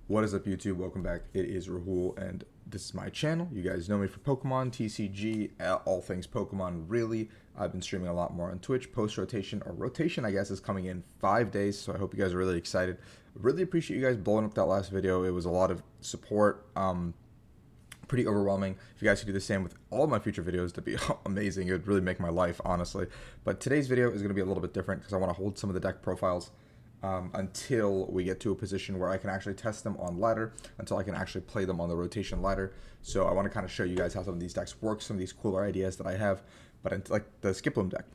What is up, YouTube? Welcome back. It is Rahul, and this is my channel. You guys know me for Pokemon, TCG, all things Pokemon, really. I've been streaming a lot more on Twitch. Post-rotation, or rotation, I guess, is coming in 5 days, so I hope you guys are really excited. Really appreciate you guys blowing up that last video. It was a lot of support, pretty overwhelming. If you guys could do the same with all of my future videos, that'd be amazing. It would really make my life, honestly. But today's video is going to be a little bit different because I want to hold some of the deck profiles until we get to a position where I can actually test them on ladder, until I can actually play them on the rotation ladder. So I want to kind of show you guys how some of these decks work, some of these cooler ideas that I have, but like the Skiploom deck,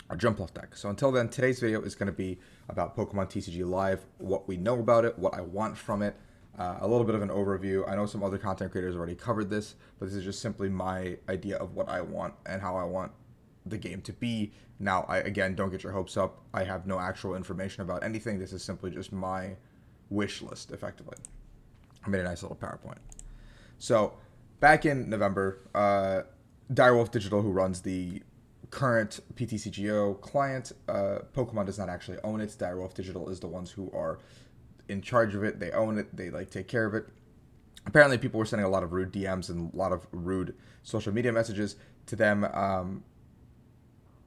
or Jump Off deck. So until then, today's video is going to be about Pokemon TCG Live, what we know about it, what I want from it, a little bit of an overview. I know some other content creators already covered this, but this is just simply my idea of what I want and how I want the game to be. Now, again, don't get your hopes up. I have no actual information about anything. This is simply just my wish list, effectively. I made a nice little PowerPoint. So, back in November, Direwolf Digital, who runs the current PTCGO client, Pokemon does not actually own it. Direwolf Digital is the ones who are in charge of it. They own it. They take care of it. Apparently, people were sending a lot of rude DMs and a lot of rude social media messages to them.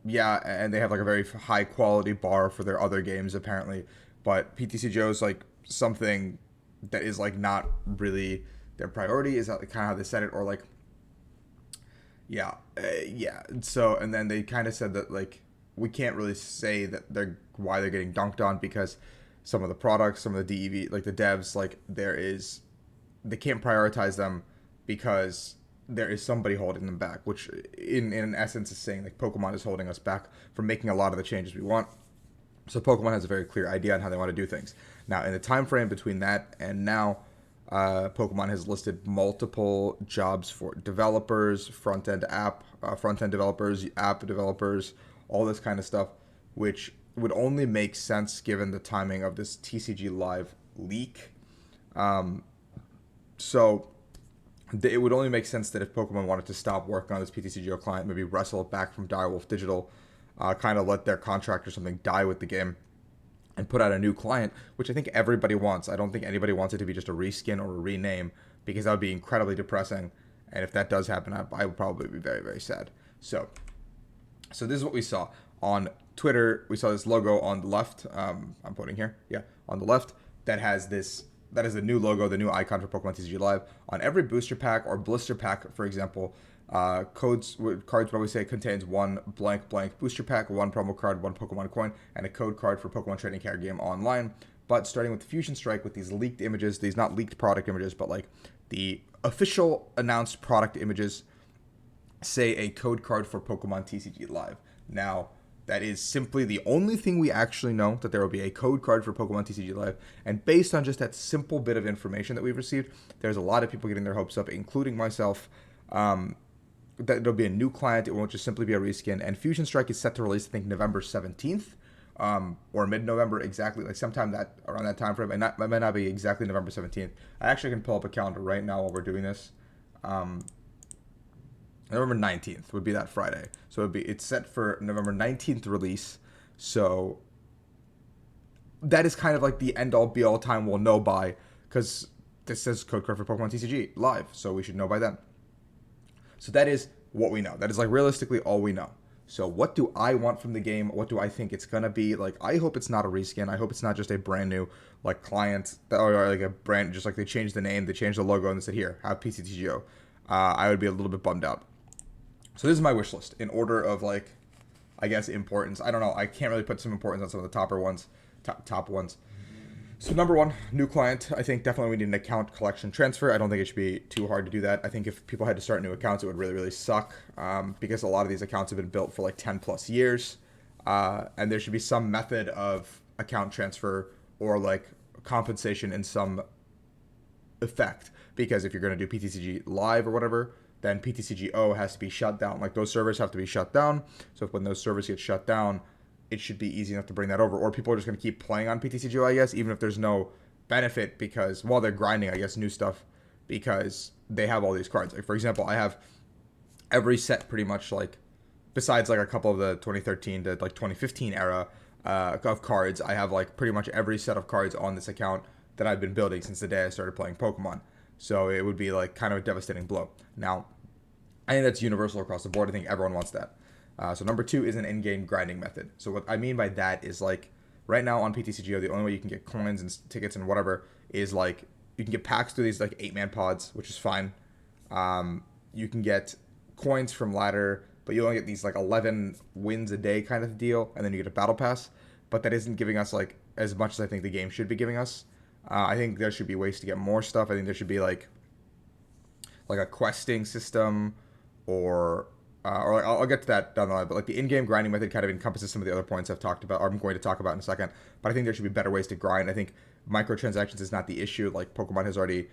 Yeah, and they have like a very high quality bar for their other games apparently, but PTCGO is like something that is like not really their priority. Is that kind of how they said it? Or like, yeah. So, and then they kind of said that like we can't really say that they're why they're getting dunked on, because some of the products, some of the DEV, like the devs, like they can't prioritize them because there is somebody holding them back, which in essence is saying like Pokemon is holding us back from making a lot of the changes we want. So Pokemon has a very clear idea on how they want to do things. Now, in the time frame between that and now, Pokemon has listed multiple jobs for developers, front-end developers, app developers, all this kind of stuff, which would only make sense given the timing of this TCG Live leak. So it would only make sense that if Pokemon wanted to stop working on this PTCGO client, maybe wrestle it back from Direwolf Digital, kind of let their contract or something die with the game, and put out a new client, which I think everybody wants. I don't think anybody wants it to be just a reskin or a rename, because that would be incredibly depressing. And if that does happen, I would probably be very, very sad. So this is what we saw on Twitter. We saw this logo on the left. I'm putting here, yeah, on the left, that has this. That is the new logo, the new icon for Pokemon TCG Live. On every booster pack or blister pack, for example, cards would always say contains one blank booster pack, one promo card, one Pokemon coin, and a code card for Pokemon Trading Card Game Online. But starting with Fusion Strike, with these leaked images, these not leaked product images, but like the official announced product images, say a code card for Pokemon TCG Live. Now, that is simply the only thing we actually know, that there will be a code card for Pokemon TCG Live. And based on just that simple bit of information that we've received, there's a lot of people getting their hopes up, including myself, that it'll be a new client. It won't just simply be a reskin. And Fusion Strike is set to release, I think, November 17th, or mid-November, exactly, like sometime around that time frame. And that might not be exactly November 17th. I actually can pull up a calendar right now while we're doing this. November 19th would be that Friday. So it's set for November 19th release. So that is kind of like the end all be all time we'll know by, because this says code card for Pokemon TCG Live. So we should know by then. So that is what we know. That is like realistically all we know. So what do I want from the game? What do I think it's going to be? Like, I hope it's not a reskin. I hope it's not just a brand new like client, or like a brand, just like they changed the name, they changed the logo, and they said, here, have PTCGO. I would be a little bit bummed out. So this is my wish list in order of, like, I guess, importance. I don't know. I can't really put some importance on some of the top ones. So number one, new client. I think definitely we need an account collection transfer. I don't think it should be too hard to do that. I think if people had to start new accounts, it would really, really suck, because a lot of these accounts have been built for like 10 plus years. And there should be some method of account transfer or like compensation in some effect. Because if you're going to do PTCG Live or whatever, then PTCGO has to be shut down. Like, those servers have to be shut down. So when those servers get shut down, it should be easy enough to bring that over. Or people are just going to keep playing on PTCGO, I guess, even if there's no benefit, because while they're grinding, I guess, new stuff, because they have all these cards. Like, for example, I have every set pretty much, like, besides like a couple of the 2013 to like 2015 era of cards, I have like pretty much every set of cards on this account that I've been building since the day I started playing Pokemon. So it would be like kind of a devastating blow. Now, I think that's universal across the board. I think everyone wants that. So number 2 is an in-game grinding method. So what I mean by that is like right now on PTCGO, the only way you can get coins and tickets and whatever is like you can get packs through these like 8-man pods, which is fine. You can get coins from ladder, but you only get these like 11 wins a day kind of deal, and then you get a battle pass. But that isn't giving us like as much as I think the game should be giving us. I think there should be ways to get more stuff. I think there should be like a questing system, or like I'll get to that down the line. But like the in-game grinding method kind of encompasses some of the other points I've talked about, or I'm going to talk about in a second. But I think there should be better ways to grind. I think microtransactions is not the issue. Like Pokemon has already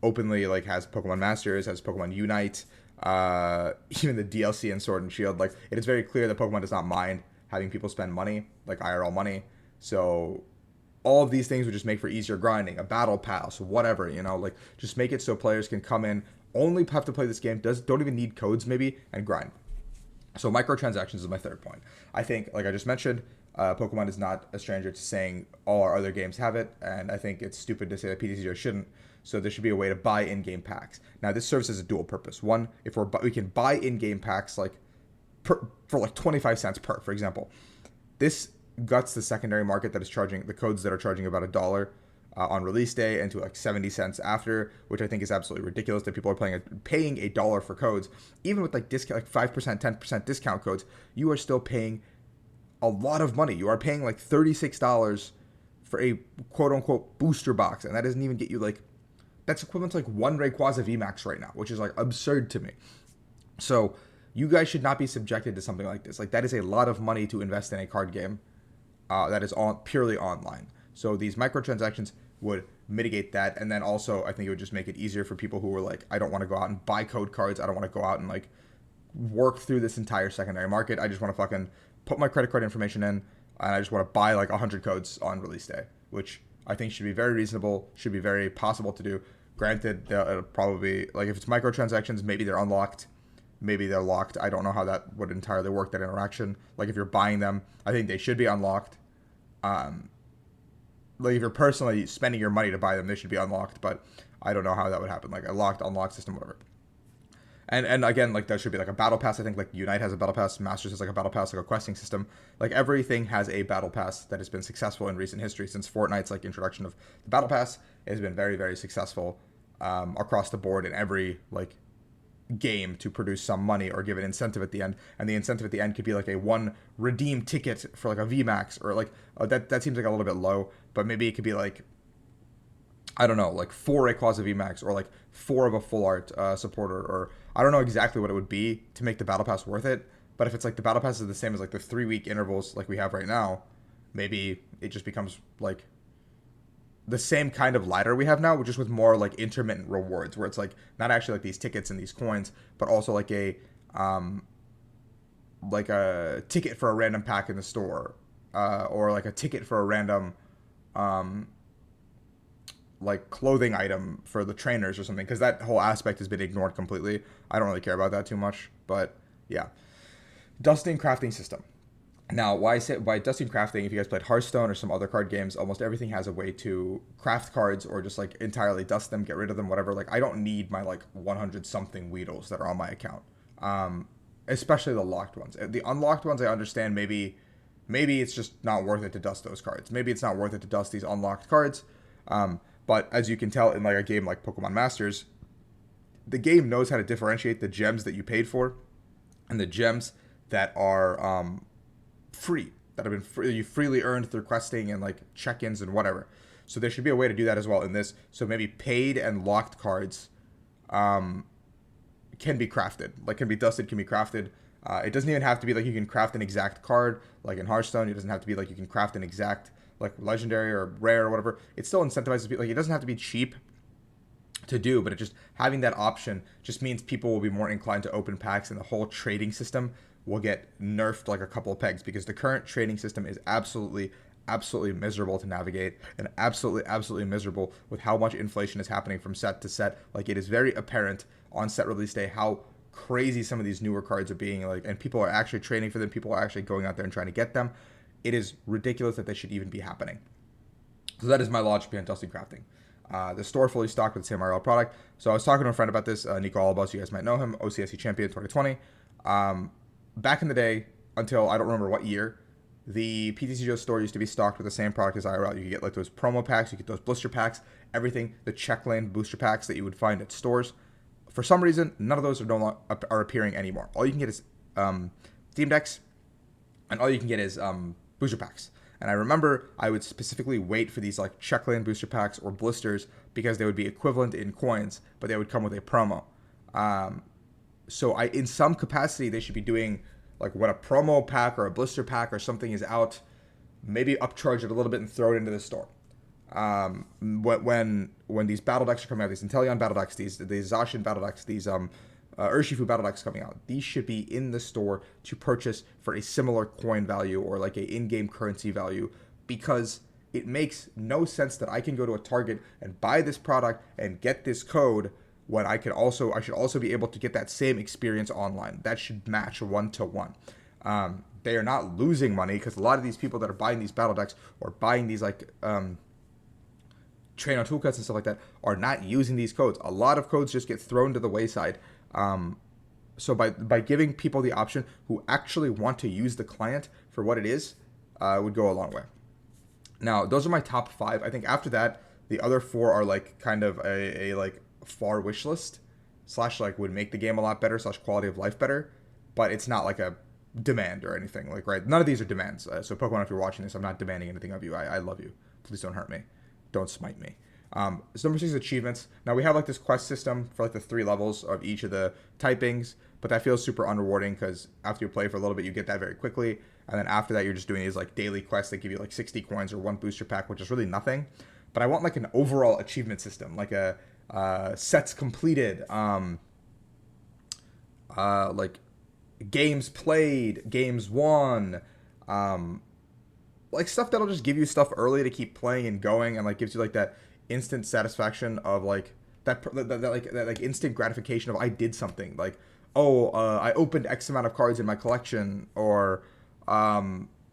openly like has Pokemon Masters, has Pokemon Unite, even the DLC in Sword and Shield. Like it is very clear that Pokemon does not mind having people spend money, like IRL money. So all of these things would just make for easier grinding, a battle pass, whatever, like just make it so players can come in, only have to play this game, don't even need codes maybe, and grind. So microtransactions is my third point. I think, like I just mentioned, Pokemon is not a stranger to saying all our other games have it, and I think it's stupid to say that PTCGO shouldn't. So there should be a way to buy in-game packs. Now this serves as a dual purpose. One, if we can buy in-game packs like for like 25 cents per, for example. This guts the secondary market that is charging the codes that are charging about $1 on release day and to like 70 cents after, which I think is absolutely ridiculous that people are paying $1 for codes. Even with like discount, like 5%, 10% discount codes, you are still paying a lot of money. You are paying like $36 for a quote unquote booster box, and that doesn't even get you like, that's equivalent to like one Rayquaza VMAX right now, which is like absurd to me. So you guys should not be subjected to something like this. Like that is a lot of money to invest in a card game that is purely online. So these microtransactions would mitigate that, and then also I think it would just make it easier for people who were like, I don't want to go out and buy code cards. I don't want to go out and like work through this entire secondary market. I just want to fucking put my credit card information in, and I just want to buy like 100 codes on release day, which I think should be very reasonable, should be very possible to do. Granted, it'll probably, like if it's microtransactions, maybe they're unlocked, maybe they're locked. I don't know how that would entirely work, that interaction. Like if you're buying them, I think they should be unlocked. Like if you're personally spending your money to buy them, they should be unlocked, but I don't know how that would happen. Like a locked, unlocked system, whatever. And again, like there should be like a battle pass. I think like Unite has a battle pass, Masters has like a battle pass, like a questing system. Like everything has a battle pass that has been successful in recent history. Since Fortnite's like introduction of the battle pass, it has been very, very successful across the board in every like game to produce some money or give an incentive at the end. And the incentive at the end could be like a one redeem ticket for like a VMAX, or like that seems like a little bit low, but maybe it could be like, I don't know, like 4 Rayquaza VMAX, or like 4 of a full art supporter, or I don't know exactly what it would be to make the battle pass worth it. But if it's like the battle pass is the same as like the 3-week intervals like we have right now, maybe it just becomes like the same kind of ladder we have now, just with more like intermittent rewards, where it's like not actually like these tickets and these coins, but also like a ticket for a random pack in the store, or like a ticket for a random like clothing item for the trainers or something, because that whole aspect has been ignored completely. I don't really care about that too much, but yeah. Dusting crafting system. Now, why dusting crafting? If you guys played Hearthstone or some other card games, almost everything has a way to craft cards or just like entirely dust them, get rid of them, whatever. Like I don't need my like 100 something Weedles that are on my account, especially the locked ones. The unlocked ones, I understand. Maybe it's just not worth it to dust those cards. Maybe it's not worth it to dust these unlocked cards. But as you can tell in like a game like Pokemon Masters, the game knows how to differentiate the gems that you paid for and the gems that are free, that have been you freely earned through questing and like check-ins and whatever. So there should be a way to do that as well in this. So maybe paid and locked cards can be crafted, like can be dusted, can be crafted. It doesn't even have to be like you can craft an exact card like in Hearthstone. It doesn't have to be like you can craft an exact like legendary or rare or whatever. It still incentivizes people. Like it doesn't have to be cheap to do, but it just having that option just means people will be more inclined to open packs, and the whole trading system will get nerfed like a couple of pegs, because the current trading system is absolutely miserable to navigate, and absolutely miserable with how much inflation is happening from set to set. Like it is very apparent on set release day how crazy some of these newer cards are being, like, and people are actually trading for them. People are actually going out there and trying to get them. It is ridiculous that they should even be happening. So that is my logic behind Dusty Crafting. The store fully stocked with the same RL product. So I was talking to a friend about this, Nico Alabas, you guys might know him, OCSC champion 2020. Back in the day, until I don't remember what year, the PTCGO store used to be stocked with the same product as IRL. You could get like those promo packs, you get those blister packs, everything, the check lane booster packs that you would find at stores. For some reason, none of those are appearing anymore. All you can get is Steam decks, and all you can get is booster packs. And I remember I would specifically wait for these like check lane booster packs or blisters because they would be equivalent in coins, but they would come with a promo. So in some capacity, they should be doing like when a promo pack or a blister pack or something is out, maybe upcharge it a little bit and throw it into the store. When these battle decks are coming out, these Inteleon battle decks, these Zacian battle decks, these Urshifu battle decks coming out, these should be in the store to purchase for a similar coin value or like a in-game currency value, because it makes no sense that I can go to a Target and buy this product and get this code when I should also be able to get that same experience online. That should match 1-to-1. They are not losing money because a lot of these people that are buying these battle decks or buying these like train on toolkits and stuff like that are not using these codes. A lot of codes just get thrown to the wayside. So by giving people the option who actually want to use the client for what it is, would go a long way. Now, those are my top 5. I think after that, the other 4 are like kind of a like far wish list / like would make the game a lot better / quality of life better, but it's not like a demand or anything. Like, right, none of these are demands. So Pokemon, if you're watching this, I'm not demanding anything of you. I love you. Please don't hurt me. Don't smite me. So number 6 is achievements. Now we have like this quest system for like the 3 levels of each of the typings, but that feels super unrewarding because after you play for a little bit, you get that very quickly. And then after that, you're just doing these like daily quests that give you like 60 coins or 1 booster pack, which is really nothing. But I want like an overall achievement system, like a sets completed, like games played, games won, like stuff that'll just give you stuff early to keep playing and going, and like gives you like that instant satisfaction of like that instant gratification of I did something. Like, I opened X amount of cards in my collection, or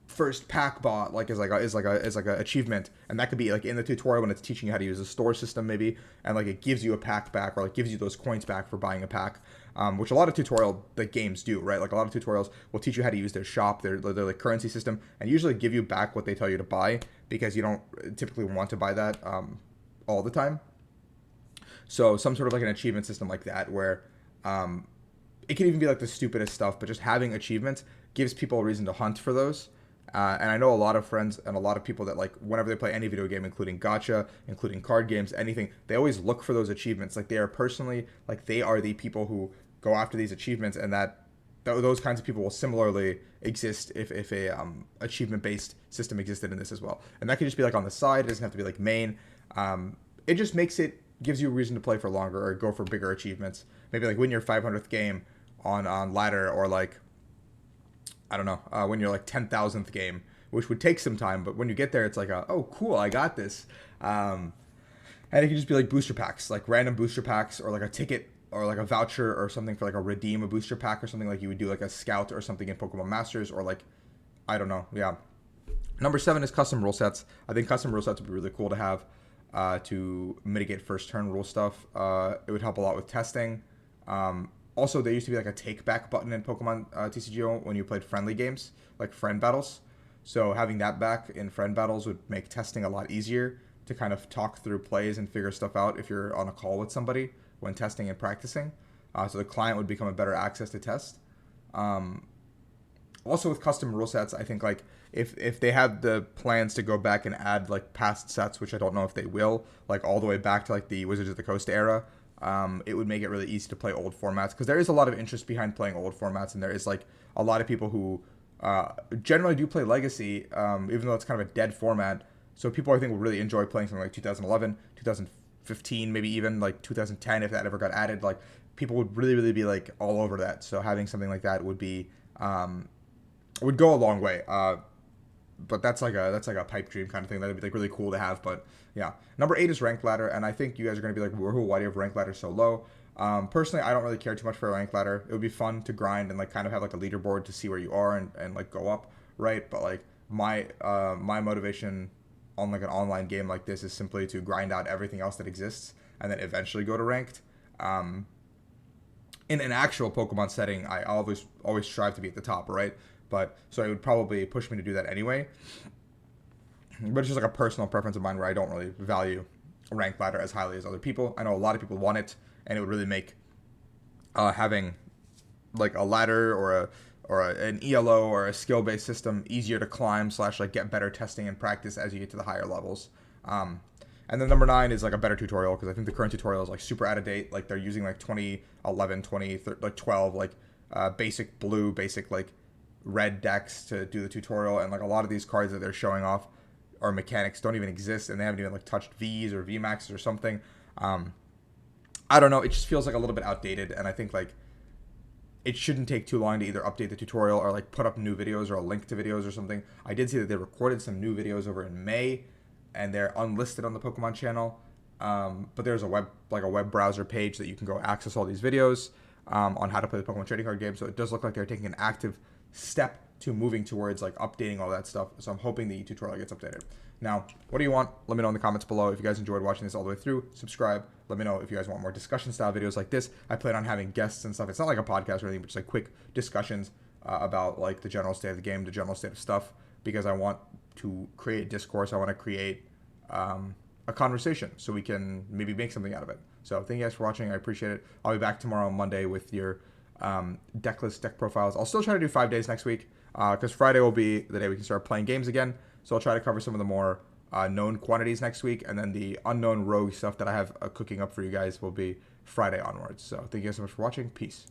first pack bought, like is like a achievement, and that could be like in the tutorial when it's teaching you how to use a store system maybe, and like it gives you a pack back, or like gives you those coins back for buying a pack, which a lot of tutorial like games do, right? Like a lot of tutorials will teach you how to use their shop, their like currency system, and usually give you back what they tell you to buy because you don't typically want to buy that all the time. So some sort of like an achievement system like that where it can even be like the stupidest stuff, but just having achievements gives people a reason to hunt for those. And I know a lot of friends and a lot of people that like whenever they play any video game, including gacha, including card games, anything, they always look for those achievements. Like they are the people who go after these achievements, and those kinds of people will similarly exist if a achievement based system existed in this as well. And that could just be like on the side. It doesn't have to be like main. It just gives you a reason to play for longer or go for bigger achievements. Maybe like win your 500th game on ladder, or like, I don't know, when you're like 10,000th game, which would take some time, but when you get there, it's like, oh, cool, I got this. And it could just be like booster packs, like random booster packs, or like a ticket, or like a voucher or something for like redeem a booster pack or something, like you would do like a scout or something in Pokemon Masters, or like, I don't know, yeah. Number 7 is custom rule sets. I think custom rule sets would be really cool to have to mitigate first turn rule stuff. It would help a lot with testing. Also, there used to be like a take back button in Pokemon TCGO when you played friendly games, like friend battles. So having that back in friend battles would make testing a lot easier to kind of talk through plays and figure stuff out if you're on a call with somebody when testing and practicing. So the client would become a better access to test. Also with custom rule sets, I think like if they have the plans to go back and add like past sets, which I don't know if they will, like all the way back to like the Wizards of the Coast era, it would make it really easy to play old formats, because there is a lot of interest behind playing old formats, and there is like a lot of people who generally do play Legacy, even though it's kind of a dead format. So people I think would really enjoy playing something like 2011, 2015, maybe even like 2010 if that ever got added. Like people would really be like all over that. So having something like that would be would go a long way. But that's like a pipe dream kind of thing. That'd be like really cool to have. But yeah, number 8 is ranked ladder, and I think you guys are gonna be like, Rahul, why do you have ranked ladder so low? Personally, I don't really care too much for a ranked ladder. It would be fun to grind and like kind of have like a leaderboard to see where you are and like go up, right? But like my motivation on like an online game like this is simply to grind out everything else that exists and then eventually go to ranked. In an actual Pokemon setting, I always strive to be at the top, right? But so it would probably push me to do that anyway. But it's just like a personal preference of mine where I don't really value a rank ladder as highly as other people. I know a lot of people want it, and it would really make having like a ladder or an ELO or a skill based system easier to climb / like get better testing and practice as you get to the higher levels. And then number 9 is like a better tutorial, because I think the current tutorial is like super out of date. Like they're using like 2011, 2012 like basic blue, basic like red decks to do the tutorial, and like a lot of these cards that they're showing off or mechanics don't even exist, and they haven't even like touched V's or VMAXs or something. I don't know. It just feels like a little bit outdated, and I think like it shouldn't take too long to either update the tutorial or like put up new videos or a link to videos or something. I did see that they recorded some new videos over in May, and they're unlisted on the Pokemon channel. But there's a web browser page that you can go access all these videos on how to play the Pokemon trading card game. So it does look like they're taking an active step to moving towards like updating all that stuff. So I'm hoping the tutorial gets updated. Now, what do you want? Let me know in the comments below. If you guys enjoyed watching this all the way through, subscribe. Let me know if you guys want more discussion style videos like this. I plan on having guests and stuff. It's not like a podcast or anything, but just like quick discussions about like the general state of the game, the general state of stuff, because I want to create discourse. I want to create a conversation so we can maybe make something out of it. So thank you guys for watching. I appreciate it. I'll be back tomorrow on Monday with your deck list, deck profiles. I'll still try to do 5 days next week, because Friday will be the day we can start playing games again. So I'll try to cover some of the more known quantities next week, and then the unknown rogue stuff that I have cooking up for you guys will be Friday onwards. So thank you guys so much for watching. Peace.